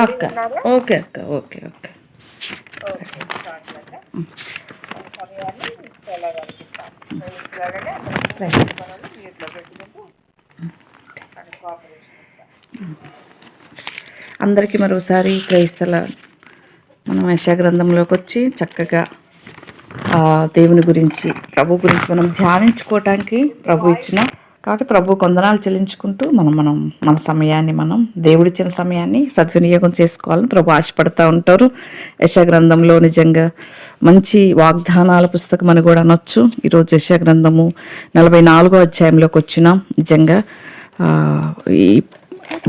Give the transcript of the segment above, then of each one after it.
అక్క ఓకే అక్క okay okay అందరికీ మరోసారి క్రైస్తల మనం యెషయా గ్రంథంలోకి వచ్చి చక్కగా దేవుని గురించి ప్రభు గురించి మనం ధ్యానించుకోవటానికి ప్రభు ఇచ్చిన కాబట్టి ప్రభు కొందనాలు చెల్లించుకుంటూ మన సమయాన్ని దేవుడిచ్చిన సమయాన్ని సద్వినియోగం చేసుకోవాలని ప్రభు ఆశపడుతూ ఉంటారు. యెషయా గ్రంథంలో నిజంగా మంచి వాగ్దానాల పుస్తకం అని కూడా అనొచ్చు. ఈరోజు యెషయా గ్రంథము 44వ అధ్యాయంలోకి వచ్చినాం. నిజంగా ఈ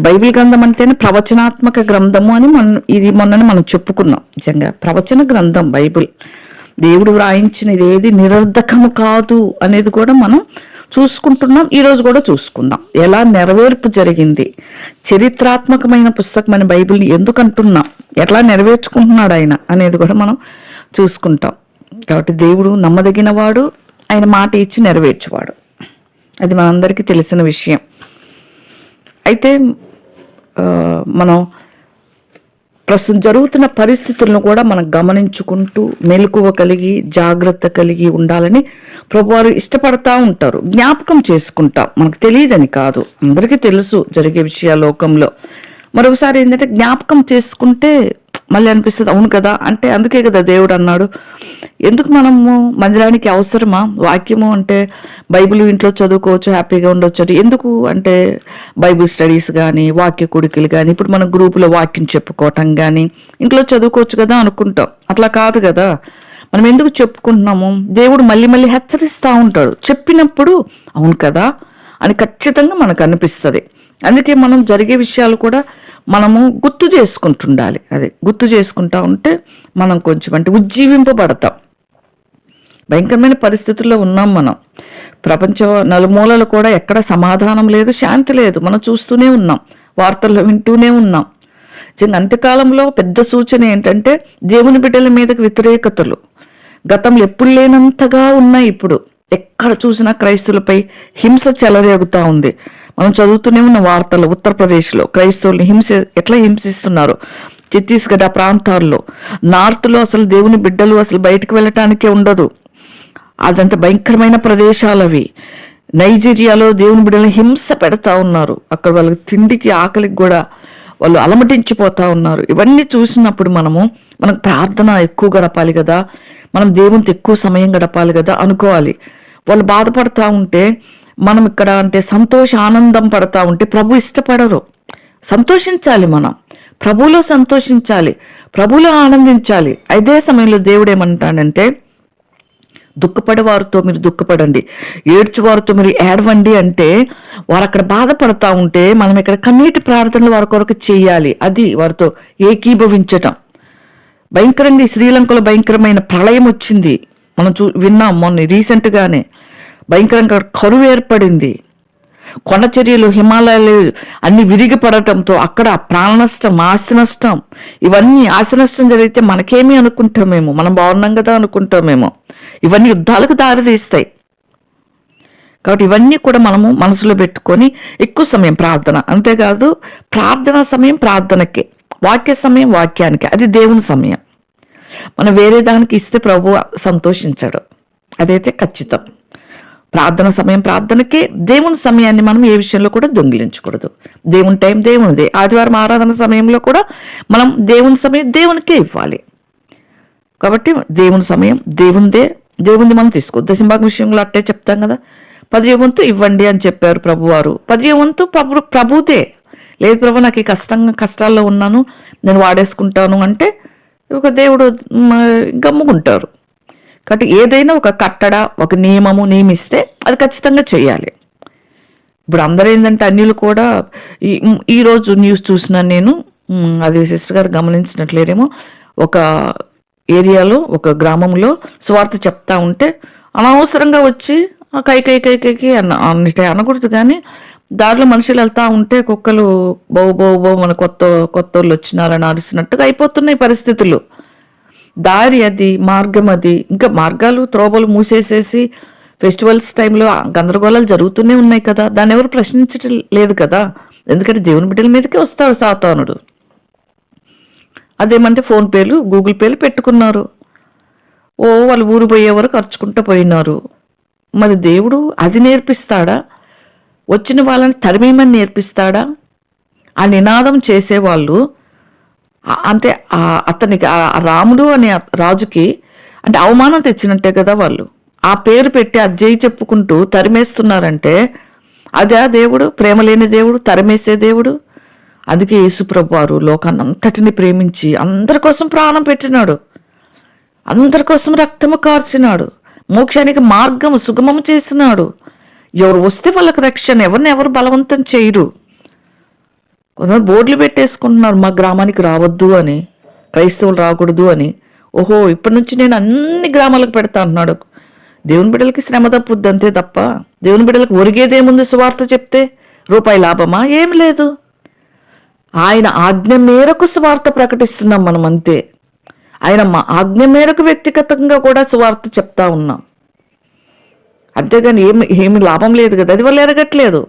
బైబిల్ గ్రంథం అంటేనే ప్రవచనాత్మక గ్రంథము అని మొన్ననే మనం చెప్పుకున్నాం. నిజంగా ప్రవచన గ్రంథం బైబిల్, దేవుడు వ్రాయించినది ఏది నిరర్ధకము కాదు అనేది కూడా మనం చూసుకుంటున్నాం. ఈరోజు కూడా చూసుకుందాం ఎలా నెరవేర్పు జరిగింది. చరిత్రాత్మకమైన పుస్తకం అని బైబిల్ని ఎందుకు అంటున్నాం, ఎట్లా నెరవేర్చుకుంటున్నాడు ఆయన అనేది కూడా మనం చూసుకుంటాం. కాబట్టి దేవుడు నమ్మదగిన వాడు, ఆయన మాట ఇచ్చి నెరవేర్చువాడు, అది మనందరికీ తెలిసిన విషయం. అయితే మనం ప్రస్తుతం జరుగుతున్న పరిస్థితులను కూడా మనం గమనించుకుంటూ మెలకువ కలిగి జాగ్రత్త కలిగి ఉండాలని ప్రభువారు ఇష్టపడతా ఉంటారు. జ్ఞాపకం చేసుకుంటాం, మనకు తెలియదని కాదు, అందరికీ తెలుసు జరిగే విషయాలు లోకంలో. మరొకసారి ఏంటంటే జ్ఞాపకం చేసుకుంటే మళ్ళీ అనిపిస్తుంది అవును కదా, అంటే అందుకే కదా దేవుడు అన్నాడు ఎందుకు మనము మందిరానికి అవసరమా, వాక్యము అంటే బైబిల్ ఇంట్లో చదువుకోవచ్చు, హ్యాపీగా ఉండొచ్చు. ఎందుకు అంటే బైబిల్ స్టడీస్ కానీ వాక్య కుడికలు కానీ ఇప్పుడు మన గ్రూపులో వాక్యం చెప్పుకోవటం కానీ ఇంట్లో చదువుకోవచ్చు కదా అనుకుంటాం. అట్లా కాదు కదా, మనం ఎందుకు చెప్పుకుంటున్నాము, దేవుడు మళ్ళీ మళ్ళీ హెచ్చరిస్తూ ఉంటాడు. చెప్పినప్పుడు అవును కదా అని ఖచ్చితంగా మనకు అనిపిస్తుంది. అందుకే మనం జరిగే విషయాలు కూడా మనము గుర్తు చేసుకుంటుండాలి. అదే గుర్తు చేసుకుంటా ఉంటే మనం కొంచెం అంటే ఉజ్జీవింపబడతాం. భయంకరమైన పరిస్థితుల్లో ఉన్నాం మనం. ప్రపంచం నలుమూలలు కూడా ఎక్కడ సమాధానం లేదు, శాంతి లేదు. మనం చూస్తూనే ఉన్నాం, వార్తల్లో వింటూనే ఉన్నాం. అంత్యకాలంలో పెద్ద సూచన ఏంటంటే దేవుని బిడ్డల మీదకి వ్యతిరేకతలు గతంలో ఎప్పుడు లేనంతగా ఉన్నాయి. ఇప్పుడు ఎక్కడ చూసినా క్రైస్తవులపై హింస చెలరేగుతూ ఉంది. మనం చదువుతూనే ఉన్న వార్తలు, ఉత్తరప్రదేశ్లో క్రైస్తవుల్ని ఎట్లా హింసిస్తున్నారు, ఛత్తీస్గఢ్ ఆ ప్రాంతాల్లో, నార్త్లో అసలు దేవుని బిడ్డలు అసలు బయటకు వెళ్ళటానికే ఉండదు. అదంతా భయంకరమైన ప్రదేశాలు అవి. నైజీరియాలో దేవుని బిడ్డలను హింస పెడతా ఉన్నారు. అక్కడ వాళ్ళకి తిండికి ఆకలికి కూడా వాళ్ళు అలమటించిపోతా ఉన్నారు. ఇవన్నీ చూసినప్పుడు మనకు ప్రార్థన ఎక్కువ గడపాలి కదా, మనం దేవునితో ఎక్కువ సమయం గడపాలి కదా అనుకోవాలి. వాళ్ళు బాధపడతా ఉంటే మనం ఇక్కడ అంటే ఆనందం పడతా ఉంటే ప్రభు ఇష్టపడరు. సంతోషించాలి, మనం ప్రభువులో సంతోషించాలి, ప్రభువులో ఆనందించాలి. అదే సమయంలో దేవుడు ఏమంటాడంటే దుఃఖపడేవారితో మీరు దుఃఖపడండి, ఏడ్చువారితో మీరు ఏడవండి. అంటే వారు అక్కడ బాధపడతా ఉంటే మనం ఇక్కడ కన్నీటి ప్రార్థనలు వారి కొరకు చేయాలి. అది వారితో ఏకీభవించటం. భయంకరంగా శ్రీలంకలో భయంకరమైన ప్రళయం వచ్చింది, మనం విన్నాం మొన్న రీసెంట్గానే. భయంకరంగా కరువు ఏర్పడింది. కొండ చర్యలు, హిమాలయాలు అన్ని విరిగిపడటంతో అక్కడ ప్రాణ నష్టం, ఆస్తి నష్టం. ఇవన్నీ ఆస్తి నష్టం జరిగితే మనకేమీ అనుకుంటామేమో, మనం బాగున్నాం కదా అనుకుంటామేమో. ఇవన్నీ యుద్ధాలకు దారితీస్తాయి. కాబట్టి ఇవన్నీ కూడా మనము మనసులో పెట్టుకొని ఎక్కువ సమయం ప్రార్థన. అంతేకాదు ప్రార్థనా సమయం ప్రార్థనకే, వాక్య సమయం వాక్యానికి, అది దేవుని సమయం. మనం వేరే దానికి ఇస్తే ప్రభు సంతోషించాడు, అదైతే ఖచ్చితం. ప్రార్థన సమయం ప్రార్థనకే, దేవుని సమయాన్ని మనం ఏ విషయంలో కూడా దొంగిలించకూడదు. దేవుని టైం దేవునిదే. ఆదివారం ఆరాధన సమయంలో కూడా మనం దేవుని సమయం దేవునికే ఇవ్వాలి. కాబట్టి దేవుని సమయం దేవునిదే, దేవుని మనం తీసుకో. దశంభాగం విషయంలో అట్టే చెప్తాం కదా, 10వ వంతు ఇవ్వండి అని చెప్పారు ప్రభువారు. 10వ వంతు ప్రభుదే. లేదు ప్రభు నాకు ఈ కష్టాల్లో ఉన్నాను, నేను వాడేసుకుంటాను అంటే ఒక దేవుడు గమ్ముకుంటారు. కాబట్టి ఏదైనా ఒక కట్టడ, ఒక నియమము నియమిస్తే అది ఖచ్చితంగా చేయాలి. ఇప్పుడు అందరూ ఏంటంటే అన్యులు కూడా ఈరోజు న్యూస్ చూసినాను నేను, అది సిస్టర్ గారు గమనించినట్లేరేమో, ఒక ఏరియాలో ఒక గ్రామంలో సువార్త చెప్తా ఉంటే అనవసరంగా వచ్చి కైకి అన్నిటి అనకూడదు, కానీ దారిలో మనుషులు వెళ్తా ఉంటే కుక్కలు బౌ బౌ బౌ మన కొత్త వాళ్ళు వచ్చినారని అరిసినట్టుగా అయిపోతున్నాయి పరిస్థితులు. దారి అది, మార్గం అది, ఇంకా మార్గాలు త్రోవలు మూసేసేసి ఫెస్టివల్స్ టైంలో గందరగోళాలు జరుగుతూనే ఉన్నాయి కదా, దాన్ని ఎవరు ప్రశ్నించడం లేదు కదా. ఎందుకంటే దేవుని బిడ్డల మీదకే వస్తాడు సాతానుడు. అదేమంటే ఫోన్పేలు, గూగుల్ పేలు పెట్టుకున్నారు. వాళ్ళు ఊరు పోయే వరకు ఖర్చుకుంటూ పోయినారు. మరి దేవుడు అది నేర్పిస్తాడా? వచ్చిన వాళ్ళని తరిమేమని నేర్పిస్తాడా? ఆ నినాదం చేసేవాళ్ళు అంటే అతనికి రాముడు అనే రాజుకి అంటే అవమానం తెచ్చినట్టే కదా వాళ్ళు. ఆ పేరు పెట్టి అజ్జయి చెప్పుకుంటూ తరిమేస్తున్నారంటే అదే దేవుడు? ప్రేమ లేని దేవుడు, తరిమేసే దేవుడు. అందుకే యేసుప్రభు వారు లోకాన్ని అంతటిని ప్రేమించి అందరి కోసం ప్రాణం పెట్టినాడు, అందరి కోసం రక్తము కార్చినాడు, మోక్షానికి మార్గము సుగమము చేసినాడు. ఎవరు వస్తే వాళ్ళకి రక్షణ, ఎవరిని ఎవరు బలవంతం చేయరు. కొంతమంది బోర్డులు పెట్టేసుకుంటున్నారు, మా గ్రామానికి రావద్దు అని, క్రైస్తవులు రాకూడదు అని. ఓహో, ఇప్పటి నుంచి నేను అన్ని గ్రామాలకు పెడతా అన్నాడు. దేవుని బిడ్డలకి శ్రమ తప్పుద్ది అంతే తప్ప దేవుని బిడ్డలకు ఒరిగేదేముంది? సువార్త చెప్తే రూపాయి లాభమా? ఏం లేదు. ఆయన ఆజ్ఞ మేరకు సువార్త ప్రకటిస్తున్నాం మనం అంతే. ఆయన మా ఆజ్ఞ మేరకు వ్యక్తిగతంగా కూడా సువార్త చెప్తా ఉన్నాం. అంతేగాని ఏమి లాభం లేదు కదా, అది వాళ్ళు ఎరగట్లేదు.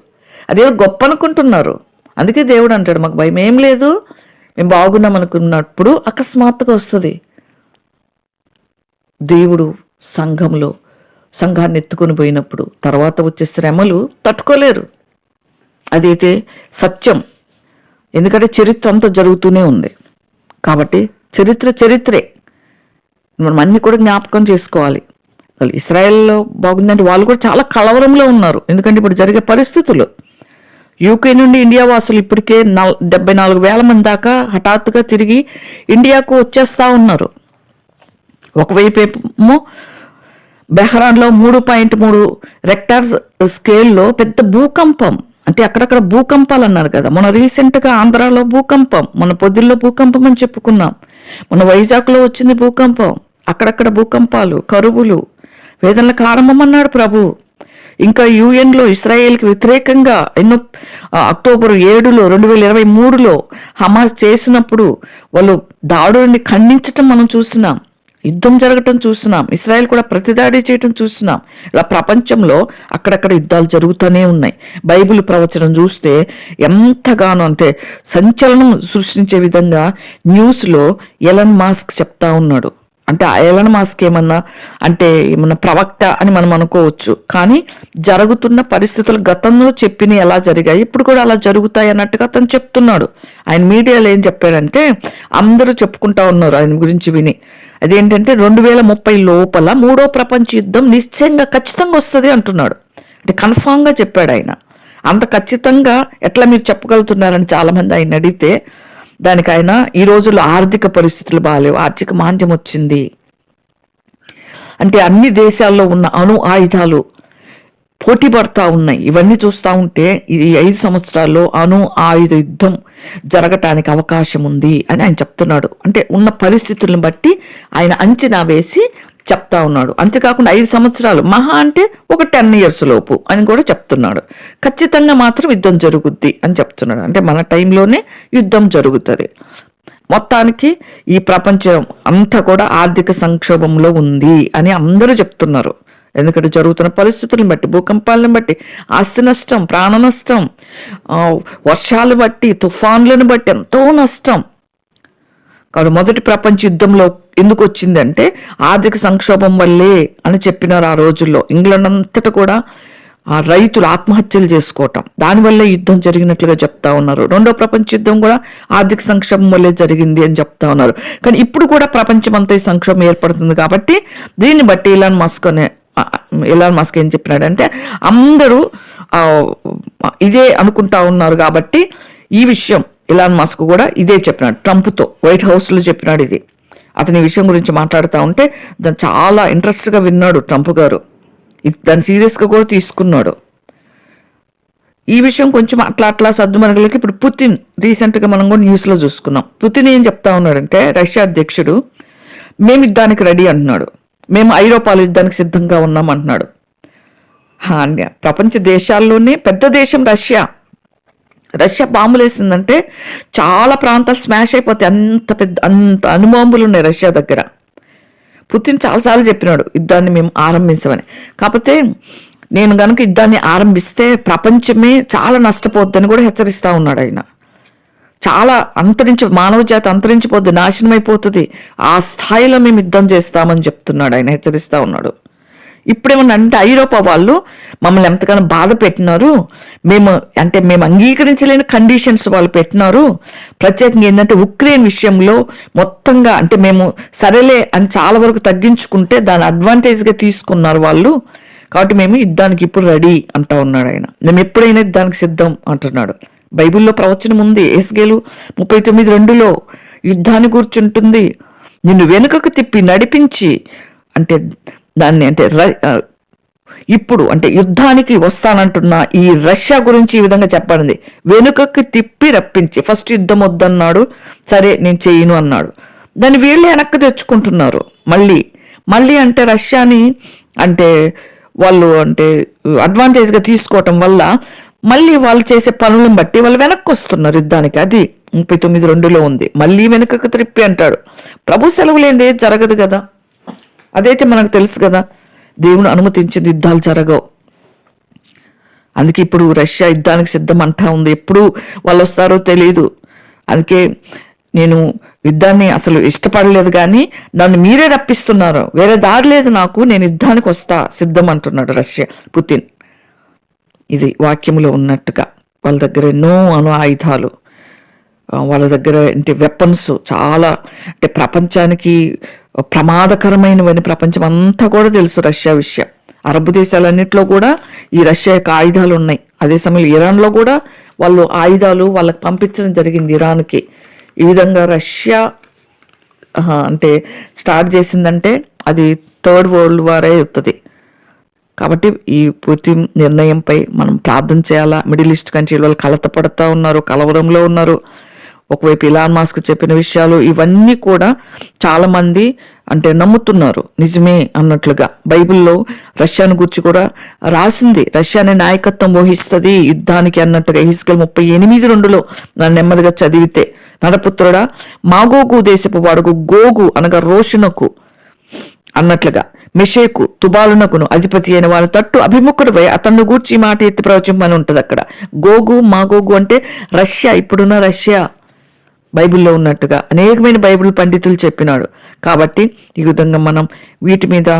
అదేదో గొప్ప అనుకుంటున్నారు. అందుకే దేవుడు అంటాడు, మాకు భయం ఏం లేదు, మేము బాగున్నాం అనుకున్నప్పుడు అకస్మాత్తుగా వస్తుంది. దేవుడు సంఘాన్ని ఎత్తుకొని పోయినప్పుడు తర్వాత వచ్చే శ్రమలు తట్టుకోలేరు. అదైతే సత్యం. ఎందుకంటే చరిత్ర అంతా జరుగుతూనే ఉంది కాబట్టి చరిత్రే మనం అన్ని కూడా జ్ఞాపకం చేసుకోవాలి. ఇస్రాయేల్లో బాగుందంటే వాళ్ళు కూడా చాలా కలవరంలో ఉన్నారు. ఎందుకంటే ఇప్పుడు జరిగే పరిస్థితులు, యూకే నుండి ఇండియా వాసులు ఇప్పటికే 74,000 మంది దాకా హఠాత్తుగా తిరిగి ఇండియాకు వచ్చేస్తూ ఉన్నారు. ఒకవైపు ఏమో బెహ్రాన్లో 3.3 రెక్టార్స్ స్కేల్లో పెద్ద భూకంపం. అంటే అక్కడక్కడ భూకంపాలు అన్నారు కదా. మన రీసెంట్గా ఆంధ్రాలో భూకంపం, మన పొద్దుల్లో భూకంపం అని చెప్పుకున్నాం. మన వైజాగ్లో వచ్చింది భూకంపం. అక్కడక్కడ భూకంపాలు, కరువులు, వేదనలకు ఆరంభమన్నాడు ప్రభు. ఇంకా యుఎన్లో ఇస్రాయేల్కి వ్యతిరేకంగా అక్టోబర్ 7 2023లో హమాస్ చేసినప్పుడు వాళ్ళు దాడుల్ని ఖండించటం మనం చూసినాం, యుద్ధం జరగటం చూసినాం, ఇస్రాయేల్ కూడా ప్రతిదాడి చేయటం చూసినాం. ఇలా ప్రపంచంలో అక్కడక్కడ యుద్ధాలు జరుగుతూనే ఉన్నాయి. బైబిల్ ప్రవచనం చూస్తే ఎంతగానో అంటే సంచలనం సృష్టించే విధంగా న్యూస్లో ఎలన్ మాస్క్ చెప్తా ఉన్నాడు. అంటే ఆ ఎలన్ మాస్క్ ఏమన్నా ప్రవక్త అని మనం అనుకోవచ్చు, కానీ జరుగుతున్న పరిస్థితులు గతంలో చెప్పినవి ఎలా జరిగాయి ఇప్పుడు కూడా అలా జరుగుతాయి అన్నట్టుగా అతను చెప్తున్నాడు. ఆయన మీడియాలో ఏం చెప్పాడంటే, అందరూ చెప్పుకుంటా ఉన్నారు ఆయన గురించి విని, అదేంటంటే 2030 లోపల 3వ ప్రపంచ యుద్ధం నిశ్చయంగా ఖచ్చితంగా వస్తుంది అంటున్నాడు. అంటే కన్ఫామ్గా చెప్పాడు ఆయన. అంత ఖచ్చితంగా ఎట్లా మీరు చెప్పగలుగుతున్నారని చాలామంది ఆయన అడిగితే, దానికి ఆయన ఈ రోజుల్లో ఆర్థిక పరిస్థితులు బాగాలేవు, ఆర్థిక మాంద్యం వచ్చింది, అంటే అన్ని దేశాల్లో ఉన్న అణు ఆయుధాలు పోటీ పడతా ఉన్నాయి. ఇవన్నీ చూస్తూ ఉంటే ఈ 5 సంవత్సరాల్లో అణు ఆయుధ యుద్ధం జరగటానికి అవకాశం ఉంది అని ఆయన చెప్తున్నాడు. అంటే ఉన్న పరిస్థితులను బట్టి ఆయన అంచనా వేసి చెప్తా ఉన్నాడు. అంతేకాకుండా 5 సంవత్సరాలు మహా అంటే ఒక 10 years లోపు అని కూడా చెప్తున్నాడు. ఖచ్చితంగా మాత్రం యుద్ధం జరుగుద్ది అని చెప్తున్నాడు. అంటే మన టైంలోనే యుద్ధం జరుగుతుంది. మొత్తానికి ఈ ప్రపంచం అంతా కూడా ఆర్థిక సంక్షోభంలో ఉంది అని అందరూ చెప్తున్నారు. ఎందుకంటే జరుగుతున్న పరిస్థితులను బట్టి, భూకంపాలను బట్టి, ఆస్తి నష్టం, ప్రాణ నష్టం, వర్షాలు బట్టి, తుఫాన్లను బట్టి ఎంతో నష్టం. కాబట్టి మొదటి ప్రపంచ యుద్ధంలో ఎందుకు వచ్చిందంటే ఆర్థిక సంక్షోభం వల్లే అని చెప్పినారు ఆ రోజుల్లో. ఇంగ్లాండ్ అంతటా కూడా ఆ రైతులు ఆత్మహత్యలు చేసుకోవటం, దానివల్లే యుద్ధం జరిగినట్లుగా చెప్తా ఉన్నారు. 2వ ప్రపంచ యుద్ధం కూడా ఆర్థిక సంక్షోభం వల్లే జరిగింది అని చెప్తా ఉన్నారు. కానీ ఇప్పుడు కూడా ప్రపంచం అంతా ఈ సంక్షోభం ఏర్పడుతుంది. కాబట్టి దీన్ని బట్టి ఎలాన్ మస్క్ ఏం చెప్పినాడంటే, అందరూ ఇదే అనుకుంటా ఉన్నారు. కాబట్టి ఈ విషయం ఎలాన్ మస్క్ కూడా ఇదే చెప్పినాడు, ట్రంప్తో వైట్ హౌస్లో చెప్పినాడు. ఇది అతని విషయం గురించి మాట్లాడుతూ ఉంటే దాన్ని చాలా ఇంట్రెస్ట్గా విన్నాడు ట్రంప్ గారు. దాన్ని సీరియస్గా కూడా తీసుకున్నాడు. ఈ విషయం కొంచెం అట్లా సర్దుమణగలకి ఇప్పుడు పుతిన్ రీసెంట్గా మనం కూడా న్యూస్లో చూసుకున్నాం. పుతిన్ ఏం చెప్తా ఉన్నాడంటే, రష్యా అధ్యక్షుడు మేము యుద్ధానికి రెడీ అంటున్నాడు, మేము ఐరోపాలో యుద్ధానికి సిద్ధంగా ఉన్నాం అంటున్నాడు. ప్రపంచ దేశాల్లోనే పెద్ద దేశం రష్యా బాంబులు వేసిందంటే చాలా ప్రాంతాలు స్మాష్ అయిపోతాయి. అంత అణుబాంబులు ఉన్నాయి రష్యా దగ్గర. పుతిన్ చాలాసార్లు చెప్పినాడు యుద్ధాన్ని మేము ఆరంభించమని. కాకపోతే నేను గనుక యుద్ధాన్ని ఆరంభిస్తే ప్రపంచమే చాలా నష్టపోద్దని కూడా హెచ్చరిస్తూ ఉన్నాడు ఆయన. చాలా మానవ జాతి అంతరించిపోద్ది, నాశనం అయిపోతుంది. ఆ స్థాయిలో మేము యుద్ధం చేస్తామని చెప్తున్నాడు ఆయన, హెచ్చరిస్తా ఉన్నాడు. ఇప్పుడేమన్నా అంటే ఐరోపా వాళ్ళు మమ్మల్ని ఎంతగానో బాధ పెట్టినారు, మేము అంగీకరించలేని కండిషన్స్ వాళ్ళు పెట్టినారు. ప్రత్యేకంగా ఏంటంటే ఉక్రెయిన్ విషయంలో మొత్తంగా అంటే మేము సరేలే అని చాలా వరకు తగ్గించుకుంటే దాని అడ్వాంటేజ్గా తీసుకున్నారు వాళ్ళు. కాబట్టి మేము యుద్ధానికి ఇప్పుడు రెడీ అంటా ఉన్నాడు ఆయన. మేము ఎప్పుడైనా యుద్ధానికి సిద్ధం అంటున్నాడు. బైబిల్లో ప్రవచనం ఉంది, యేసయ్యేలు 39:2 యుద్ధాన్ని కూర్చుంటుంది, నిన్ను వెనుకకు తిప్పి నడిపించి అంటే దాన్ని అంటే ఇప్పుడు అంటే యుద్ధానికి వస్తానంటున్న ఈ రష్యా గురించి ఈ విధంగా చెప్పబడింది. వెనుకకి తిప్పి రప్పించి, ఫస్ట్ యుద్ధం వద్దన్నాడు, సరే నేను చేయను అన్నాడు. దాన్ని వీళ్ళే వెనక్కి తెచ్చుకుంటున్నారు మళ్ళీ అంటే రష్యాని అంటే వాళ్ళు అంటే అడ్వాంటేజ్గా తీసుకోవటం వల్ల మళ్ళీ వాళ్ళు చేసే పనులను బట్టి వాళ్ళు వెనక్కి వస్తున్నారు యుద్ధానికి. అది 39:2 ఉంది. మళ్ళీ వెనుకకు త్రిప్పి అంటాడు. ప్రభు సెలవు లేనిది జరగదు కదా, అదైతే మనకు తెలుసు కదా. దేవుని అనుమతించిన యుద్ధాలు జరగవు. అందుకే ఇప్పుడు రష్యా యుద్ధానికి సిద్ధం అంటా ఉంది. ఎప్పుడు వాళ్ళు వస్తారో తెలియదు. అందుకే నేను యుద్ధాన్ని అసలు ఇష్టపడలేదు, కానీ నన్ను మీరే రప్పిస్తున్నారు, వేరే దారి లేదు నాకు, నేను యుద్ధానికి వస్తా సిద్ధం అంటున్నాడు రష్యా పుతిన్. ఇది వాక్యములో ఉన్నట్టుగా వాళ్ళ దగ్గర ఎన్నో ఆయుధాలు, వాళ్ళ దగ్గర అంటే వెపన్స్ చాలా అంటే ప్రపంచానికి ప్రమాదకరమైనవని ప్రపంచం అంతా కూడా తెలుసు రష్యా విషయం. అరబ్ దేశాలన్నింటిలో కూడా ఈ రష్యా యొక్క ఆయుధాలు ఉన్నాయి. అదే సమయంలో ఇరాన్లో కూడా వాళ్ళు ఆయుధాలు వాళ్ళకి పంపించడం జరిగింది ఇరాన్కి. ఈ విధంగా రష్యా అంటే స్టార్ట్ చేసిందంటే అది థర్డ్ వరల్డ్ వారే అవుతుంది. కాబట్టి ఈ పుతిన్ నిర్ణయంపై మనం ప్రార్థన చేయాలా. మిడిల్ ఈస్ట్ కంట్రీల వాళ్ళు కలతపడుతూ ఉన్నారు, కలవరంలో ఉన్నారు. ఒకవైపు ఇలాన్ మాస్క్ చెప్పిన విషయాలు ఇవన్నీ కూడా చాలా మంది అంటే నమ్ముతున్నారు నిజమే అన్నట్లుగా. బైబిల్లో రష్యాను గురించి కూడా రాసింది, రష్యానే నాయకత్వం వహిస్తుంది యుద్ధానికి అన్నట్టుగా. యెహెజ్కేలు 38:2 నన్ను నెమ్మదిగా చదివితే, నరపుత్రుడా మాగోగు దేశపు వాడుకు గోగు అనగా రోషునకు అన్నట్లుగా మెషేకు తుబాలునకును అధిపతి అయిన వాళ్ళ తట్టు అభిముఖుడిపై అతన్ని గూర్చి మాట ఎత్తి ప్రవచింపని ఉంటుంది అక్కడ. గోగు మాగోగు అంటే రష్యా, ఇప్పుడున్న రష్యా బైబిల్లో ఉన్నట్టుగా అనేకమైన బైబిల్ పండితులు చెప్పినాడు. కాబట్టి ఈ విధంగా మనం వీటి మీద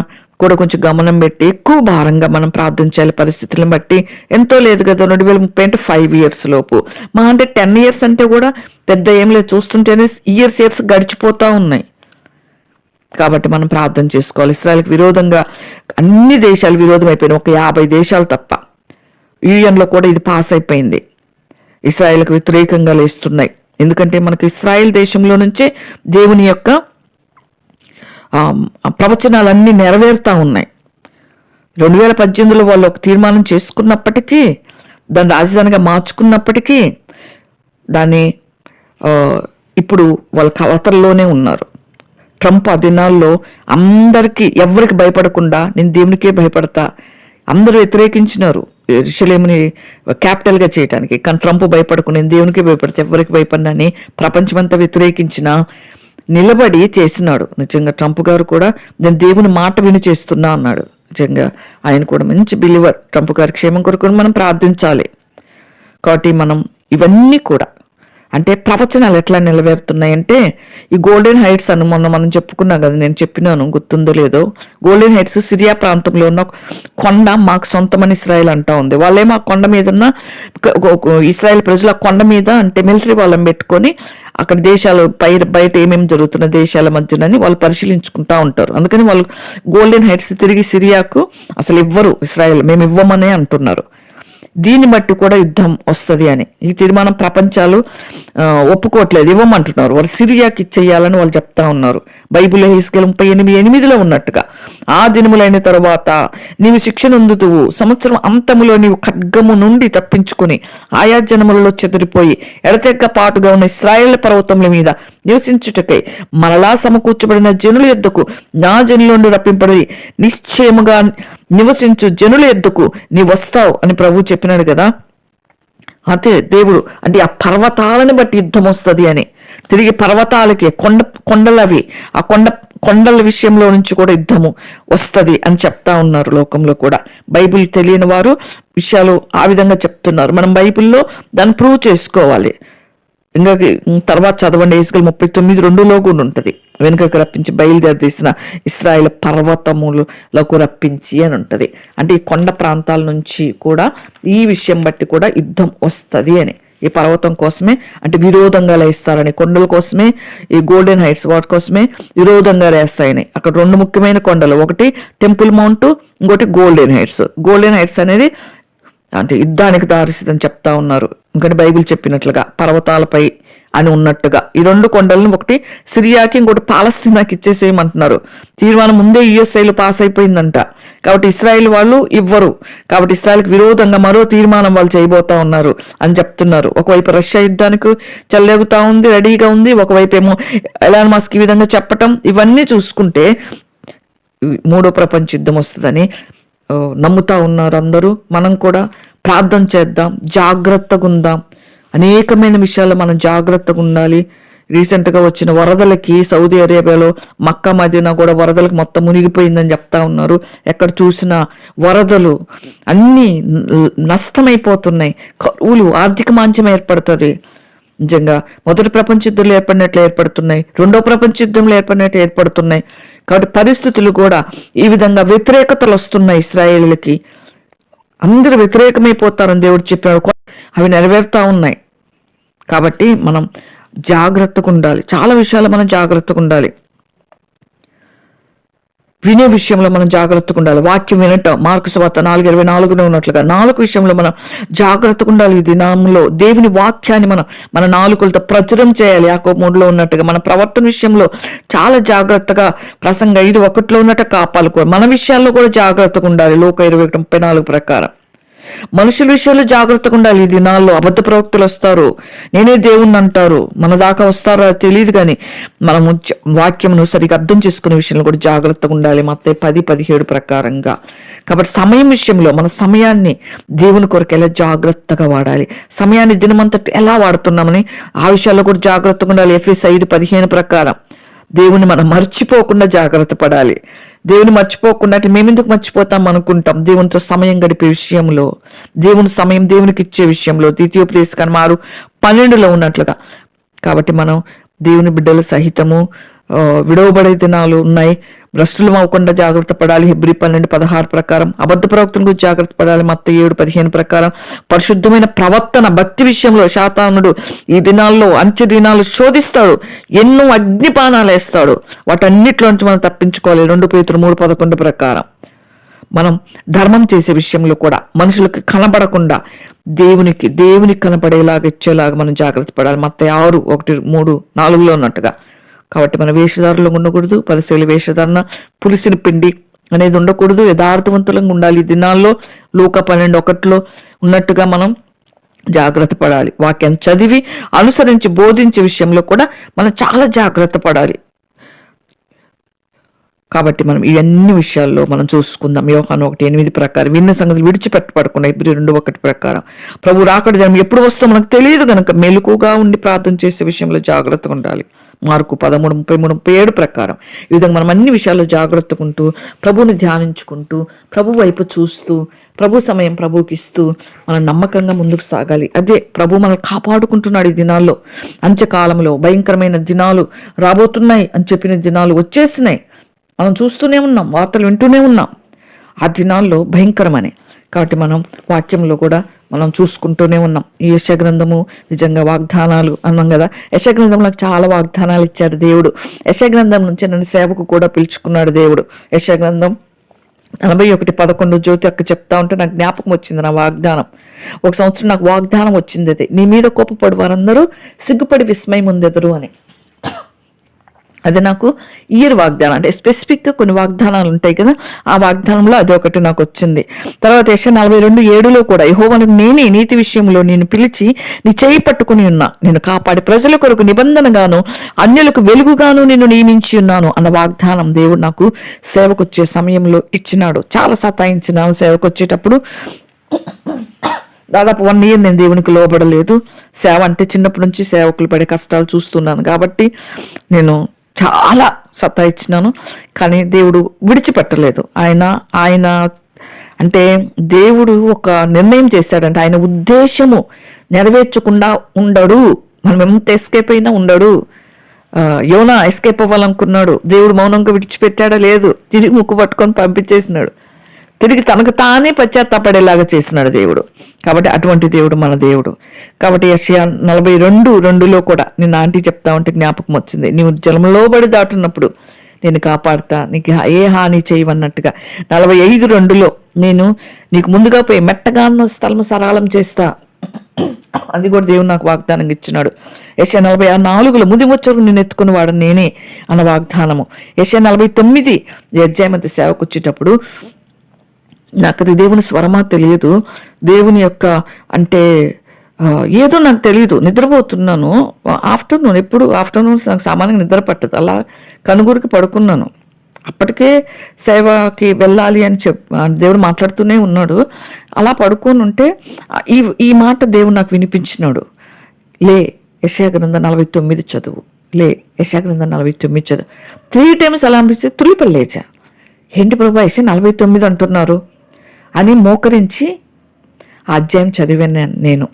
కూడా కొంచెం గమనం పెట్టి ఎక్కువ భారంగా మనం ప్రార్థన చేయాలి. పరిస్థితులను బట్టి ఎంతో లేదు కదా, 2030 అంటే 5 years లోపు, మా అంటే 10 years అంటే కూడా పెద్ద ఏం లేదు, చూస్తుంటేనే ఇయర్స్ గడిచిపోతూ ఉన్నాయి. కాబట్టి మనం ప్రార్థన చేసుకోవాలి. ఇశ్రాయెల్కి విరోధంగా అన్ని దేశాలు విరోధం అయిపోయినాయి, ఒక 50 దేశాలు తప్ప. యూఎన్లో కూడా ఇది పాస్ అయిపోయింది. ఇశ్రాయెల్కి వ్యతిరేకంగా లేస్తున్నాయి. ఎందుకంటే మనకు ఇశ్రాయెల్ దేశంలో నుంచే దేవుని యొక్క ప్రవచనాలన్నీ నెరవేరుతూ ఉన్నాయి. 2018లో వాళ్ళు ఒక తీర్మానం చేసుకున్నప్పటికీ, దాన్ని రాజధానిగా మార్చుకున్నప్పటికీ దాన్ని ఇప్పుడు వాళ్ళ కలతల్లోనే ఉన్నారు. ట్రంప్ ఆ దినాల్లో అందరికీ ఎవరికి భయపడకుండా నేను దేవునికే భయపడతా, అందరూ వ్యతిరేకించినారు యెరూషలేముని క్యాపిటల్గా చేయడానికి. కానీ ట్రంప్ భయపడకు, నేను దేవునికి భయపడతా, ఎవరికి భయపడినని ప్రపంచమంతా వ్యతిరేకించిన నిలబడి చేసినాడు. నిజంగా ట్రంప్ గారు కూడా నేను దేవుని మాట విని చేస్తున్నా అన్నాడు. నిజంగా ఆయన కూడా మంచి బిలీవర్. ట్రంప్ గారి క్షేమం కొరకు మనం ప్రార్థించాలి. కాబట్టి మనం ఇవన్నీ కూడా అంటే ప్రవచనాలు ఎట్లా నెరవేరుతున్నాయంటే, ఈ గోల్డెన్ హైట్స్ అని మనం చెప్పుకున్నాం కదా, నేను చెప్పినాను గుర్తుందో లేదో. గోల్డెన్ హైట్స్ సిరియా ప్రాంతంలో ఉన్న కొండ మాకు సొంతమని ఇశ్రాయెల్ అంటా ఉంది. వాళ్ళేమో ఆ కొండ మీద ఉన్న ఇశ్రాయెల్ ప్రజలు ఆ కొండ మీద అంటే మిలిటరీ వాళ్ళని పెట్టుకొని అక్కడ దేశాలు బయట ఏమేమి జరుగుతున్న దేశాల మధ్యనని వాళ్ళు పరిశీలించుకుంటా ఉంటారు. అందుకని వాళ్ళు గోల్డెన్ హైట్స్ తిరిగి సిరియాకు అసలు ఇవ్వరు ఇశ్రాయెల్, మేము ఇవ్వమనే అంటున్నారు. దీన్ని బట్టి కూడా యుద్ధం వస్తుంది అని ఈ తీర్మానం ప్రపంచాలు ఒప్పుకోవట్లేదు, ఇవ్వమంటున్నారు. వారు సిరియాకి ఇచ్చేయాలని వాళ్ళు చెప్తా ఉన్నారు. బైబిల్లో యెహెజ్కేలు 38:8 ఉన్నట్టుగా, ఆ దినములైన తరువాత నీవు శిక్ష నొందుతువు, సంవత్సరం అంతములో నీవు ఖడ్గము నుండి తప్పించుకుని ఆయా జనములలో చెదిరిపోయి ఎడతెగ్గ పాటుగా ఉన్న ఇశ్రాయేలు పర్వతముల మీద నివసించుటకై మరలా సమకూర్చబడిన జనుల యొద్దకు నా జనుల నుండి రప్పింపడి నిశ్చయముగా నివసించు జనుల యొద్దకు నీ వస్తావు అని ప్రభు చెప్పినాడు కదా. అదే దేవుడు అంటే ఆ పర్వతాలను బట్టి యుద్ధం వస్తుంది అని, తిరిగి పర్వతాలకి కొండలవి ఆ కొండల విషయంలో నుంచి కూడా యుద్ధము వస్తుంది అని చెప్తా ఉన్నారు. లోకంలో కూడా బైబిల్ తెలియని వారు విషయాలు ఆ విధంగా చెప్తున్నారు. మనం బైబిల్లో దాన్ని ప్రూవ్ చేసుకోవాలి. ఇంకా తర్వాత చదవండి, ఎహెజ్కేలు 39:2 కూడా ఉంటుంది. వెనుకకు రప్పించి బయలుదేరి తీసిన ఇశ్రాయేల్ పర్వతములకు రప్పించి అని ఉంటుంది. అంటే ఈ కొండ ప్రాంతాల నుంచి కూడా ఈ విషయం బట్టి కూడా యుద్ధం వస్తుంది అని. ఈ పర్వతం కోసమే, అంటే విరోధంగా లేస్తారని, కొండల కోసమే, ఈ గోల్డెన్ హైట్స్ వాటి కోసమే విరోధంగా లేస్తాయని. అక్కడ 2 ముఖ్యమైన కొండలు, ఒకటి టెంపుల్ మౌంట్, ఇంకోటి గోల్డెన్ హైట్స్. గోల్డెన్ హైట్స్ అనేది అంటే యుద్ధానికి దారిస్తుందని చెప్తా ఉన్నారు. ఎందుకంటే బైబిల్ చెప్పినట్లుగా పర్వతాలపై అని ఉన్నట్టుగా ఈ 2 కొండలను ఒకటి సిరియాకి, ఇంకోటి పాలస్తీనాకి ఇచ్చేసేయమంటున్నారు. తీర్మానం ముందే యుఎస్ఐలో పాస్ అయిపోయిందంట. కాబట్టి ఇస్రాయేల్ వాళ్ళు ఇవ్వరు. కాబట్టి ఇస్రాయేల్కి విరోధంగా మరో తీర్మానం వాళ్ళు చేయబోతా ఉన్నారు అని చెప్తున్నారు. ఒకవైపు రష్యా యుద్ధానికి చెలరేగుతా ఉంది, రెడీగా ఉంది. ఒకవైపు ఏమో ఎలాన్ మస్క్ ఈ విధంగా చెప్పటం, ఇవన్నీ చూసుకుంటే 3వ ప్రపంచ యుద్ధం వస్తుందని నమ్ముతా ఉన్నారు అందరూ. మనం కూడా ప్రార్థన చేద్దాం, జాగ్రత్తగా ఉందాం. అనేకమైన విషయాల్లో మనం జాగ్రత్తగా ఉండాలి. రీసెంట్గా వచ్చిన వరదలకి సౌదీ అరేబియాలో మక్కా మదీనా కూడా వరదలకు మొత్తం మునిగిపోయిందని చెప్తా ఉన్నారు. ఎక్కడ చూసినా వరదలు, అన్నీ నష్టమైపోతున్నాయి. కరువులు, ఆర్థిక మాంద్యం ఏర్పడుతుంది. నిజంగా మొదటి ప్రపంచ యుద్ధంలో ఏర్పడినట్లు ఏర్పడుతున్నాయి, 2వ ప్రపంచ యుద్ధంలో ఏర్పడినట్లు ఏర్పడుతున్నాయి. కాబట్టి పరిస్థితులు కూడా ఈ విధంగా వ్యతిరేకతలు వస్తున్నాయి. ఇశ్రాయేలులకి అందరూ వ్యతిరేకమైపోతారని దేవుడు చెప్పాడు. అవి నెరవేరుతా ఉన్నాయి. కాబట్టి మనం జాగ్రత్తగా ఉండాలి. చాలా విషయాలు మనం జాగ్రత్తగా ఉండాలి. వినే విషయంలో మనం జాగ్రత్తగా ఉండాలి. వాక్యం వినటం, మార్కు సువార్త 4:24 ఉన్నట్లుగా 4 విషయంలో మనం జాగ్రత్తగా ఉండాలి. ఈ దినంలో దేవుని వాక్యాన్ని మన నాలుకలతో ప్రచురం చేయాలి. యాకోబు 3లో ఉన్నట్టుగా మన ప్రవర్తన విషయంలో చాలా జాగ్రత్తగా, ప్రసంగ 5:1 ఉన్నట్టు కాపాడుకోవాలి. మన విషయాల్లో కూడా జాగ్రత్తగా ఉండాలి. లోక 21:34 ప్రకారం మనుషుల విషయాల్లో జాగ్రత్తగా ఉండాలి. ఈ దినాల్లో అబద్ధ ప్రవక్తలు వస్తారు, నేనే దేవుణ్ణి అంటారు. మన దాకా వస్తారో తెలియదు, కానీ మనము వాక్యమును సరిగా అర్థం చేసుకునే విషయంలో కూడా జాగ్రత్తగా ఉండాలి. మత్తయి 10:17 ప్రకారంగా. కాబట్టి సమయం విషయంలో మన సమయాన్ని దేవుని కొరకు ఎలా జాగ్రత్తగా వాడాలి, సమయాన్ని దినమంతటి ఎలా వాడుతున్నామని ఆ విషయాల్లో కూడా జాగ్రత్తగా ఉండాలి. ఎఫెసీయులు 5:15 ప్రకారం దేవుని మనం మర్చిపోకుండా జాగ్రత్త పడాలి. దేవుని మర్చిపోకుండా, అంటే మేమెందుకు మర్చిపోతాం అనుకుంటాం. దేవునితో సమయం గడిపే విషయంలో, దేవుని సమయం దేవునికి ఇచ్చే విషయంలో, ద్వితీయోపదేశకాండం 6:12 ఉన్నట్లుగా. కాబట్టి మనం దేవుని బిడ్డల సహితము విడవబడే దినాలు ఉన్నాయి. భ్రష్టులు అవ్వకుండా జాగ్రత్త పడాలి. హెబ్రీ 12:16 ప్రకారం. అబద్ధ ప్రవక్తను గురించి జాగ్రత్త పడాలి. మత్తయి 7:15 ప్రకారం. పరిశుద్ధమైన ప్రవర్తన, భక్తి విషయంలో శాతానుడు ఈ దినాల్లో, అంత్య దినాలు శోధిస్తాడు, ఎన్నో అగ్నిపానాలు వేస్తాడు. వాటన్నిటిలోంచి మనం తప్పించుకోవాలి. 2 పేతురు 3:11 ప్రకారం. మనం ధర్మం చేసే విషయంలో కూడా మనుషులకు కనబడకుండా దేవునికి కనపడేలాగా ఇచ్చేలాగా మనం జాగ్రత్త పడాలి. మత్తయి 6:1-3-4 ఉన్నట్టుగా. కాబట్టి మన వేషధారులు ఉండకూడదు. పరిశీలి వేషధారణ, పులిసిన పిండి అనేది ఉండకూడదు. యథార్థవంతులంగా ఉండాలి. ఈ దినాల్లో లూకా 12:1 ఉన్నట్టుగా మనం జాగ్రత్త పడాలి. వాక్యం చదివి అనుసరించి బోధించే విషయంలో కూడా మనం చాలా జాగ్రత్త పడాలి. కాబట్టి మనం ఇవన్నీ విషయాల్లో మనం చూసుకుందాం. యోహాను 1:8 ప్రకారం విన్న సంగతులు విడిచిపెట్టబడకుండా హెబ్రీ 2:1 ప్రకారం. ప్రభు రాకడ జనం ఎప్పుడు వస్తుందో మనకు తెలియదు కనుక మెలకుగా ఉండి ప్రార్థన చేసే విషయంలో జాగ్రత్తగా ఉండాలి. మార్కు 13:33-37 ప్రకారం. ఈ విధంగా మనం అన్ని విషయాల్లో జాగ్రత్తగా ఉంటూ, ప్రభువుని ధ్యానించుకుంటూ, ప్రభు వైపు చూస్తూ, ప్రభు సమయం ప్రభుకి ఇస్తూ మనం నమ్మకంగా ముందుకు సాగాలి. అదే ప్రభు మనల్ని కాపాడుకుంటున్నాడు. ఈ దినాల్లో, అంత్యకాలంలో భయంకరమైన దినాలు రాబోతున్నాయి అని చెప్పిన దినాలు వచ్చేసినాయి. మనం చూస్తూనే ఉన్నాం, వార్తలు వింటూనే ఉన్నాం. ఆ దినాల్లో భయంకరమని. కాబట్టి మనం వాక్యంలో కూడా మనం చూసుకుంటూనే ఉన్నాం. ఈ యెషయా గ్రంథము నిజంగా వాగ్దానాలు అన్నాం కదా. యెషయా గ్రంథంలో చాలా వాగ్దానాలు ఇచ్చారు దేవుడు. యెషయా గ్రంథం నుంచి నన్ను సేవకు కూడా పిలుచుకున్నాడు దేవుడు. యెషయా గ్రంథం 41:11 జ్యోతి అక్క చెప్తా ఉంటే నాకు జ్ఞాపకం వచ్చింది నా వాగ్దానం. ఒక సంవత్సరం నాకు వాగ్దానం వచ్చింది, అది నీ మీద కోపపడి వారందరూ సిగ్గుపడి విస్మయం పొందెదరు అని. అది నాకు ఇయర్ వాగ్దానం, అంటే స్పెసిఫిక్గా కొన్ని వాగ్దానాలు ఉంటాయి కదా, ఆ వాగ్దానంలో అది ఒకటి నాకు వచ్చింది. తర్వాత యెషయా 42:7 కూడా యెహోవాను నేనే నీతి విషయంలో నేను పిలిచి నీ చేయి పట్టుకుని ఉన్నా, నేను కాపాడి ప్రజల కొరకు నిబంధనగాను అన్యులకు వెలుగుగాను నిన్ను నియమించి ఉన్నాను అన్న వాగ్దానం దేవుడు నాకు సేవకొచ్చే సమయంలో ఇచ్చినాడు. చాలా సతాయించినాను సేవకు వచ్చేటప్పుడు. దాదాపు 1 year నేను దేవునికి లోబడలేదు. సేవ అంటే చిన్నప్పటి నుంచి సేవకులు పడే కష్టాలు చూస్తున్నాను కాబట్టి నేను చాలా సతాయించినాను. కానీ దేవుడు విడిచిపెట్టలేదు. ఆయన అంటే దేవుడు ఒక నిర్ణయం చేశాడంటే ఆయన ఉద్దేశము నెరవేర్చకుండా ఉండడు. మనం ఎంత ఎస్కేప్ అయినా ఉండడు. యోనా ఎస్కేప్ అవ్వాలనుకున్నాడు, దేవుడు మౌనంగా విడిచిపెట్టాడా? లేదు, తిరిగి ముక్కు పట్టుకొని పంపించేసినాడు. తిరిగి తనకు తానే పశ్చాత్తాపడేలాగా చేసినాడు దేవుడు. కాబట్టి అటువంటి దేవుడు మన దేవుడు. కాబట్టి యెషయా 42:2 కూడా నిన్న ఆంటీ చెప్తా ఉంటే జ్ఞాపకం వచ్చింది. నీవు జలంలో పడి దాటున్నప్పుడు నేను కాపాడుతా, నీకు ఏ హాని చేయవన్నట్టుగా. 45:2 నేను నీకు ముందుగా పోయి మెట్టగాన్న స్థలము సరళం చేస్తా, అది కూడా దేవుడు నాకు వాగ్దానం ఇచ్చినాడు. యెషయా 46:4 ముదిమొచ్చకు నేను ఎత్తుకుని వాడు నేనే అన్న వాగ్దానము. యెషయా 49 అధ్యాయం మధ్య సేవకు వచ్చేటప్పుడు నాకు అది దేవుని స్వరమా తెలియదు, దేవుని యొక్క అంటే ఏదో నాకు తెలియదు. నిద్రపోతున్నాను ఆఫ్టర్నూన్ నాకు సామాన్యంగా నిద్ర పట్టదు, అలా కనుగూరికి పడుకున్నాను. అప్పటికే సేవకి వెళ్ళాలి అని దేవుడు మాట్లాడుతూనే ఉన్నాడు. అలా పడుకొని ఉంటే ఈ మాట దేవుడు నాకు వినిపించినాడు, లే యెషయా గ్రంథం 49 చదువు, లే యెషయా గ్రంథం 49 చదువు. 3 times అలా అనిపిస్తే తులిపలు లేచా. ఏంటి ప్రభా యెషయా 49 అంటున్నారు అని మోకరించి ఆ అధ్యాయం చదివాను నేను.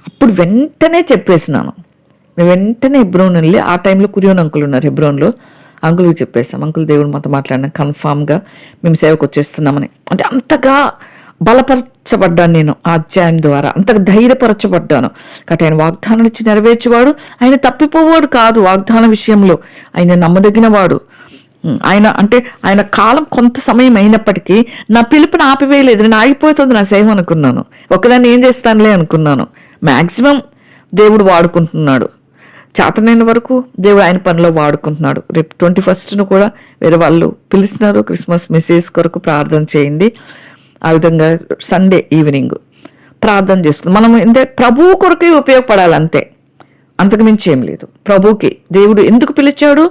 అప్పుడు వెంటనే చెప్పేసినాను. మేము వెంటనే హెబ్రోన్ వెళ్ళి, ఆ టైంలో కురియోన్ అంకుల్ ఉన్నారు హెబ్రోన్లో, అంకుల్కి చెప్పేసాం, అంకుల్ దేవుడు మాతో మాట్లాడినా కన్ఫామ్గా మేము సేవకు వచ్చేస్తున్నామని. అంటే అంతగా బలపరచబడ్డాను నేను ఆ అధ్యాయం ద్వారా, అంతగా ధైర్యపరచబడ్డాను. కాబట్టి ఆయన వాగ్దానం ఇచ్చి నెరవేర్చేవాడు, ఆయన తప్పిపోవాడు కాదు. వాగ్దానం విషయంలో ఆయన నమ్మదగిన వాడు. ఆయన కాలం కొంత సమయం అయినప్పటికీ నా పిలుపుని ఆపివేయలేదు. నేను ఆగిపోతుంది నా సేవ అనుకున్నాను, ఒకదాన్ని ఏం చేస్తానులే అనుకున్నాను. మ్యాక్సిమం దేవుడు వాడుకుంటున్నాడు, చేతనైన వరకు దేవుడు ఆయన పనిలో వాడుకుంటున్నాడు. రేపు 21st కూడా వేరే వాళ్ళు పిలిచినారు, క్రిస్మస్ మెసేజ్ కొరకు ప్రార్థన చేయండి. ఆ విధంగా సండే ఈవినింగ్ ప్రార్థన చేస్తుంది. మనం అంటే ప్రభువు కొరకే ఉపయోగపడాలి అంతే, అంతకు మించి ఏం లేదు. ప్రభువుకి దేవుడు ఎందుకు పిలిచాడు,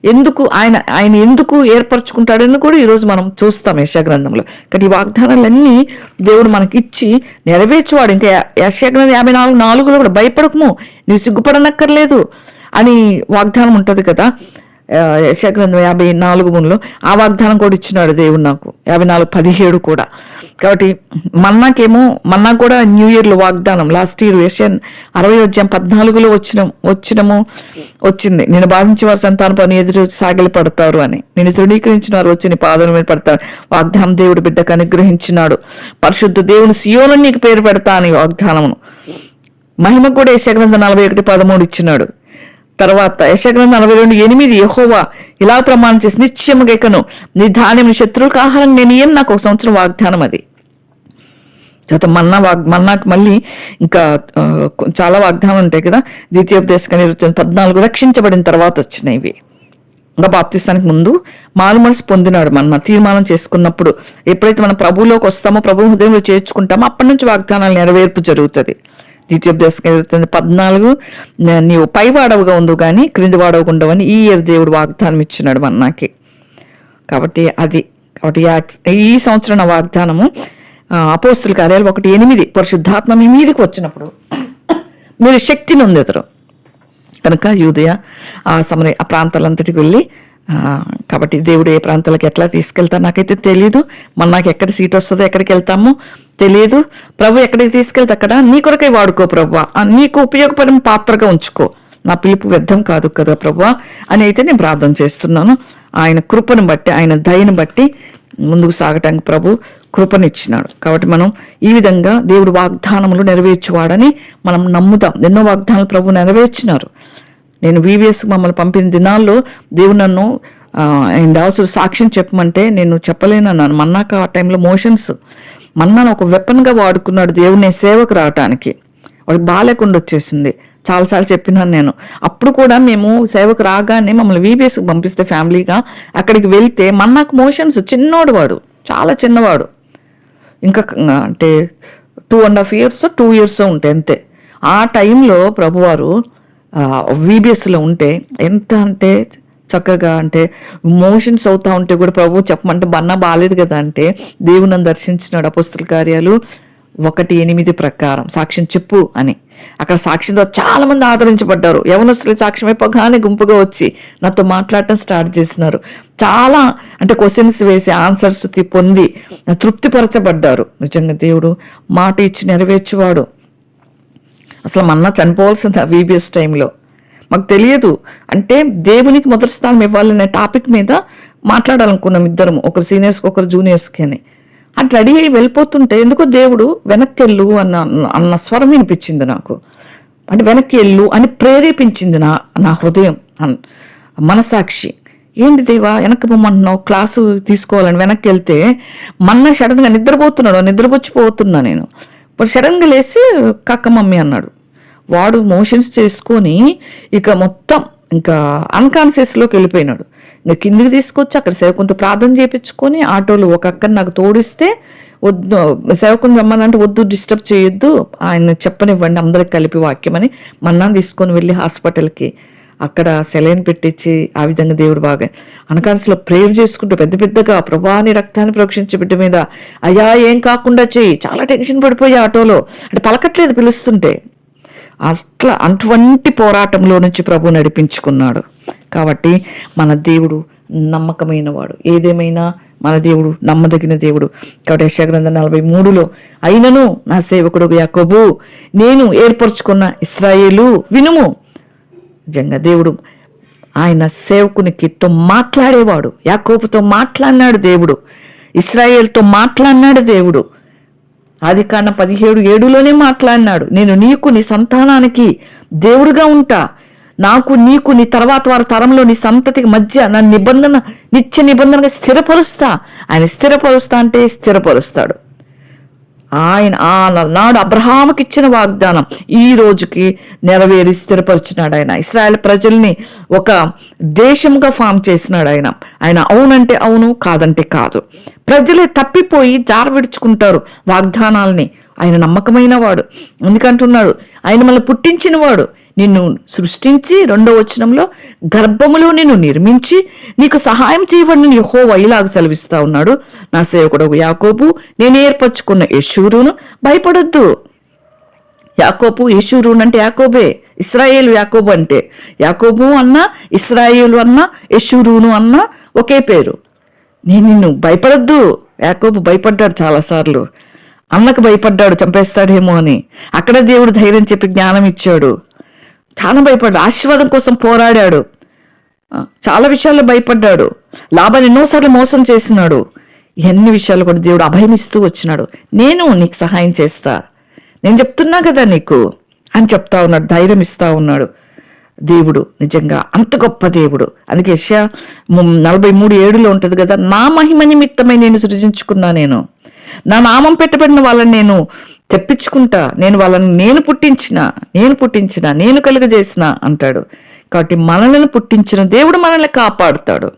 ఎందుకు ఆయన ఎందుకు ఏర్పరచుకుంటాడని కూడా ఈరోజు మనం చూస్తాం యెషయా గ్రంథంలో. కాబట్టి ఈ వాగ్దానాలన్నీ దేవుడు మనకి ఇచ్చి నెరవేర్చేవాడు. ఇంకా యెషయా గ్రంథం 54:4 కూడా భయపడకము, నీవు సిగ్గుపడనక్కర్లేదు అని వాగ్దానం ఉంటుంది కదా. యెషయా గ్రంథం 54:3 ఆ వాగ్దానం కూడా ఇచ్చినాడు దేవుడు నాకు. 54:17 కూడా. కాబట్టి మన్నా కూడా న్యూ ఇయర్లో వాగ్దానం లాస్ట్ ఇయర్ యెషయా 60:14 వచ్చింది. నేను భావించి వారి సంతానం పని ఎదురు సాగిలి పడతారు అని, నేను తృణీకరించిన వారు వచ్చి నీ పాదం మీద పడతారు. వాగ్దానం దేవుడు బిడ్డకు అనుగ్రహించినాడు. పరిశుద్ధ దేవుని సియోను నీకు పేరు పెడతా అని వాగ్దానమును. మహిమకు కూడా యెషయా గ్రంథం 41:13 ఇచ్చినాడు. తర్వాత యెషయా గ్రంథం 42:8 యెహోవా ఇలా ప్రమాణం చేసి నిత్యముగా ఇకను నీ ధాన్యం శత్రువులకు ఆహారం నేను ఏం, నాకు 1 సంవత్సరం వాగ్దానం అది. తర్వాత మన్నాకు మళ్ళీ ఇంకా చాలా వాగ్దానాలు ఉంటాయి కదా. ద్వితీయోపదేశకాండం 14 రక్షించబడిన తర్వాత వచ్చినాయి. ఇంకా బాప్తిస్తానికి ముందు మారు మనసు పొందినాడు. మన తీర్మానం చేసుకున్నప్పుడు ఎప్పుడైతే మనం ప్రభువులోకి వస్తామో, ప్రభు హృదయంలో చేర్చుకుంటామో, అప్పటి నుంచి వాగ్దానాలు నెరవేర్పు జరుగుతుంది. ద్వితీయోపదేశకాండం 14 నీవు పైవాడవుగా ఉండు కానీ క్రింది వాడవుగా ఉండవని ఈ దేవుడు వాగ్దానం ఇచ్చినాడు మన్నాకి. కాబట్టి ఈ సంవత్సరం వాగ్దానము అపోస్తుల కార్యాలు 1:8 పరిశుద్ధాత్మ మీ మీదకి వచ్చినప్పుడు మీరు శక్తిని పొందెదరు కనుక యూదయ ఆ ప్రాంతాలంతటికి వెళ్ళి, కాబట్టి దేవుడు ఏ ప్రాంతాలకు ఎట్లా తీసుకెళ్తా నాకైతే తెలియదు. నాకు ఎక్కడ సీట్ వస్తుందో, ఎక్కడికి వెళ్తామో తెలియదు. ప్రభు ఎక్కడికి తీసుకెళ్తే అక్కడ నీ కొరకే వాడుకో ప్రభు, నీకు ఉపయోగపడిన పాత్రగా ఉంచుకో, నా పిలుపు వ్యర్థం కాదు కదా ప్రభు అని అయితే నేను ప్రార్థన చేస్తున్నాను. ఆయన కృపను బట్టి, ఆయన దయను బట్టి ముందుకు సాగటానికి ప్రభు కృపనిచ్చినాడు. కాబట్టి మనం ఈ విధంగా దేవుడు వాగ్దానములు నెరవేర్చువాడని మనం నమ్ముదాం. ఎన్నో వాగ్దానాలు ప్రభు నెరవేర్చినారు. నేను VBS మమ్మల్ని పంపిన దినాల్లో దేవుడు నన్ను ఆయన దాసుడు సాక్ష్యం చెప్పమంటే నేను చెప్పలేనన్నాను. మన్నాక ఆ టైంలో మోషన్స్, మన్నాను ఒక వెపన్గా వాడుకున్నాడు దేవుని సేవకు రావటానికి. వాడికి బాగాలేకుండా వచ్చేసింది. చాలాసార్లు చెప్పినాను నేను. అప్పుడు కూడా మేము సేవకు రాగానే మమ్మల్ని VBSకి పంపిస్తే ఫ్యామిలీగా అక్కడికి వెళ్తే మన్నాకు మోషన్స్, చిన్నోడు వాడు, చాలా చిన్నవాడు, ఇంకా అంటే 2.5 years 2 years ఉంటాయి అంతే. ఆ టైంలో ప్రభువారు VBSలో ఉంటే ఎంత అంటే చక్కగా అంటే మోషన్స్ అవుతా ఉంటే కూడా ప్రభు చెప్పమంటే బన్నా బాగాలేదు కదా అంటే దేవుని నన్ను దర్శించినాడు. అపోస్తుల కార్యాలు 1:8 ప్రకారం సాక్ష్యం చెప్పు అని. అక్కడ సాక్ష్యంతో చాలా మంది ఆదరించబడ్డారు. యవనస్తులు సాక్ష్యం అయిపోగానే గుంపుగా వచ్చి నాతో మాట్లాడటం స్టార్ట్ చేసినారు. చాలా అంటే క్వశ్చన్స్ వేసి ఆన్సర్స్ పొంది తృప్తిపరచబడ్డారు. నిజంగా దేవుడు మాట ఇచ్చి నెరవేర్చువాడు. అసలు మన్నా చనిపోవాల్సింది ఆ VBS టైంలో. మాకు తెలియదు. అంటే దేవునికి మొదటి స్థానం ఇవ్వాలనే టాపిక్ మీద మాట్లాడాలనుకున్నాం ఇద్దరం, ఒకరు సీనియర్స్కి ఒకరు జూనియర్స్కి అని. అట్లా రెడీ అయ్యి వెళ్ళిపోతుంటే ఎందుకో దేవుడు వెనక్కి వెళ్ళు అన్న స్వరం వినిపించింది నాకు. అంటే వెనక్కి వెళ్ళు అని ప్రేరేపించింది నా హృదయం, మనసాక్షి. ఏంటి దేవా వెనక్కి పొమ్మంటున్నావు, క్లాసు తీసుకోవాలని వెనక్కి వెళ్తే మన్నా సడన్గా నిద్రపోతున్నా నేను. ఇప్పుడు సడన్గా లేసి కక్క మమ్మీ అన్నాడు. వాడు మోషన్స్ చేసుకొని ఇక మొత్తం ఇంకా అన్కాన్షియస్లోకి వెళ్ళిపోయినాడు. ఇంకా కిందికి తీసుకొచ్చి అక్కడ సేవకునితో ప్రార్థన చేయించుకొని ఆటోలో ఒక అక్కని నాకు తోడిస్తే, వద్దు సేవకుని రమ్మనంటే వద్దు డిస్టర్బ్ చేయొద్దు, ఆయన చెప్పనివ్వండి అందరికి కలిపి వాక్యమని మన్నాన్ని తీసుకొని వెళ్ళి హాస్పిటల్కి అక్కడ సెలైన్ పెట్టించి ఆ విధంగా దేవుడు బాగా అనకాన్స్లో ప్రేయర్ చేసుకుంటూ పెద్ద పెద్దగా ప్రభాని రక్తాన్ని ప్రోక్షించే బిడ్డ మీద అయ్యా ఏం కాకుండా చెయ్యి. చాలా టెన్షన్ పడిపోయి ఆటోలో, అంటే పలకట్లేదు పిలుస్తుంటే. అటువంటి పోరాటంలో నుంచి ప్రభు నడిపించుకున్నాడు. కాబట్టి మన దేవుడు నమ్మకమైన వాడు. ఏదేమైనా మన దేవుడు నమ్మదగిన దేవుడు. కాబట్టి యెషయా గ్రంథం 43లో అయినను నా సేవకుడు యాకోబు నేను ఏర్పరచుకున్న ఇశ్రాయేలు వినుము. నిజంగా దేవుడు ఆయన సేవకునికితో మాట్లాడేవాడు. యాకోబుతో మాట్లాడినాడు దేవుడు, ఇశ్రాయేల్తో మాట్లాడినాడు దేవుడు. ఆదికాండం 17:7లోనే మాట్లాడినాడు. నేను నీకు నీ సంతానానికి దేవుడుగా ఉంటా, నాకు నీకు నీ తర్వాత వారి తరంలో నీ సంతతికి మధ్య నా నిబంధన నిత్య నిబంధనగా స్థిరపరుస్తా. ఆయన స్థిరపరుస్తా అంటే స్థిరపరుస్తాడు. ఆయన నాడు అబ్రహాముకి ఇచ్చిన వాగ్దానం ఈ రోజుకి నెరవేరి స్థిరపరుచున్నాడు. ఆయన ఇశ్రాయేల్ ప్రజల్ని ఒక దేశంగా ఫామ్ చేసినాడు. ఆయన అవునంటే అవును, కాదంటే కాదు. ప్రజలే తప్పిపోయి జార విడుచుకుంటారు వాగ్దానాలని. ఆయన నమ్మకమైన వాడు. ఎందుకంటున్నాడు ఆయన మనల్ని పుట్టించిన వాడు, నిన్ను సృష్టించి 2వ వచనంలో గర్భములో నిన్ను నిర్మించి నీకు సహాయం చేయబడిన యెహోవా ఇలాగ సెలవిస్తా ఉన్నాడు. నా సేవకుడు యాకోబు నేను ఏర్పరచుకున్న యెషూరును భయపడొద్దు. యాకోబు యెషూరును అంటే యాకోబే, ఇశ్రాయేలు యాకోబు అంటే యాకోబు అన్న ఇశ్రాయేలు అన్న యెషూరును అన్న ఒకే పేరు. నేను నిన్ను భయపడొద్దు. యాకోబు భయపడ్డాడు చాలాసార్లు, అన్నకు భయపడ్డాడు చంపేస్తాడేమో అని. అక్కడ దేవుడు ధైర్యం చెప్పి జ్ఞానం ఇచ్చాడు. చాలా భయపడ్డాడు, ఆశీర్వాదం కోసం పోరాడాడు, చాలా విషయాల్లో భయపడ్డాడు. లాభాన్ని ఎన్నోసార్లు మోసం చేసినాడు. ఎన్ని విషయాలు కూడా దేవుడు అభయం ఇస్తూ వచ్చినాడు. నేను నీకు సహాయం చేస్తా, నేను చెప్తున్నా కదా నీకు అని చెప్తా ఉన్నాడు, ధైర్యం ఇస్తా ఉన్నాడు. దేవుడు నిజంగా అంత గొప్ప దేవుడు. అందుకే యెషయా 43:7లో ఉంటుంది కదా, నా మహిమ నిమిత్తమై నేను సృజించుకున్నా, నేను నా నామం పెట్టబడిన వాళ్ళని నేను తెప్పించుకుంటా, నేను వాళ్ళని నేను పుట్టించిన నేను కలుగజేసిన అంటాడు. కాబట్టి మనల్ని పుట్టించిన దేవుడు మనల్ని కాపాడుతాడు.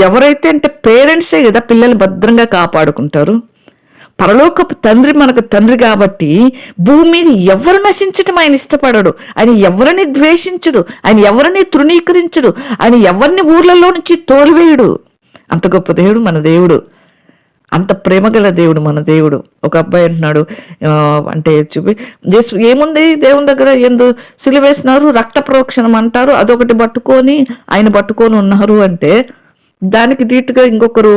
ఎవరైతే అంటే పేరెంట్సే కదా పిల్లలు భద్రంగా కాపాడుకుంటారు. పరలోకపు తండ్రి మనకు తండ్రి కాబట్టి భూమి మీద ఎవరు నశించటం ఆయన ఇష్టపడడు. ఆయన ఎవరిని ద్వేషించడు, ఆయన ఎవరిని తృణీకరించడు, ఆయన ఎవరిని ఊర్లలో నుంచి తోలివేయడు. అంత గొప్ప దేవుడు మన దేవుడు, అంత ప్రేమగల దేవుడు మన దేవుడు. ఒక అబ్బాయి అంటున్నాడు, అంటే చూపి ఏముంది దేవుని దగ్గర ఎందు సిలువేసినారు, రక్త ప్రోక్షణం అంటారు, అదొకటి ఆయన పట్టుకొని ఉన్నారు అంటే దానికి ధీటుగా ఇంకొకరు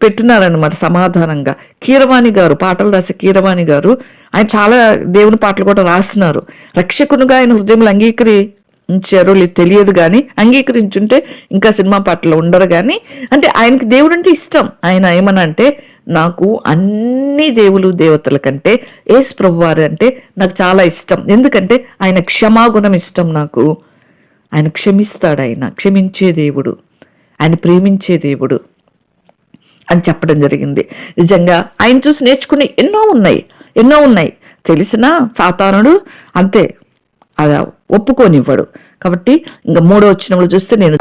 పెట్టినారనమాట సమాధానంగా. కీరవాణి గారు పాటలు రాసే కీరవాణి గారు, ఆయన చాలా దేవుని పాటలు కూడా రాసినారు. రక్షకునిగా ఆయన హృదయంలో అంగీకరించారో లేదు తెలియదు, కానీ అంగీకరించుంటే ఇంకా సినిమా పాటలు ఉండరు. కానీ అంటే ఆయనకి దేవుడు అంటే ఇష్టం. ఆయన ఏమనంటే నాకు అన్ని దేవతల కంటే యేసు ప్రభువారు అంటే నాకు చాలా ఇష్టం. ఎందుకంటే ఆయన క్షమాగుణం ఇష్టం నాకు. ఆయన క్షమిస్తాడు, ఆయన క్షమించే దేవుడు, ఆయన ప్రేమించే దేవుడు అని చెప్పడం జరిగింది. నిజంగా ఆయన చూసి నేర్చుకుని ఎన్నో ఉన్నాయి. తెలిసిన సాతానుడు అంతే, అది ఒప్పుకోనివ్వడు. కాబట్టి ఇంకా 3వ వచనంలో చూస్తే నేను